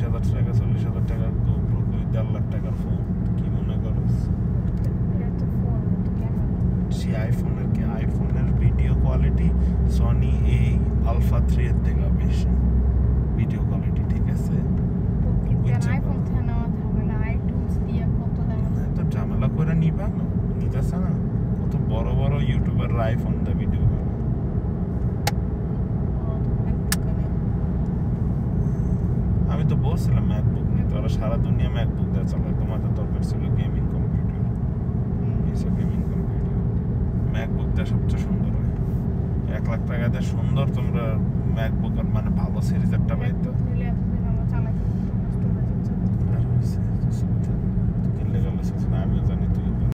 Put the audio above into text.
30,000 টাকা 40,000 টাকার GoPro, 1.5 লাখ টাকার ফোন, কি মনে করছ? সেই আইফোনের ভিডিও কোয়ালিটি সনি এই আলফা 3 এর থেকে বেশি ভিডিও কোয়ালিটি, ঠিক আছে? তো ঝামেলা করে নিবা না, নিতেছে না, কত বড় বড় ইউটিউবার আইফোন দিয়ে ভিডিও করে। আমি তো বলছিলাম ম্যাকবুক নিয়ে, তো ওরা সারা দুনিয়া ম্যাকবুক দিয়ে চালায়, তোমাদের দরকার ছিল গেমিং কম্পিউটার, এইসব গেমিং কম্পিউটার ম্যাকবুক দিয়ে সবচেয়ে সুন্দর হয়। 1 লাখ টাকা দিয়ে সুন্দর তোমরা ম্যাকবুক মানে ভালো সিরিজ একটা পাইতো।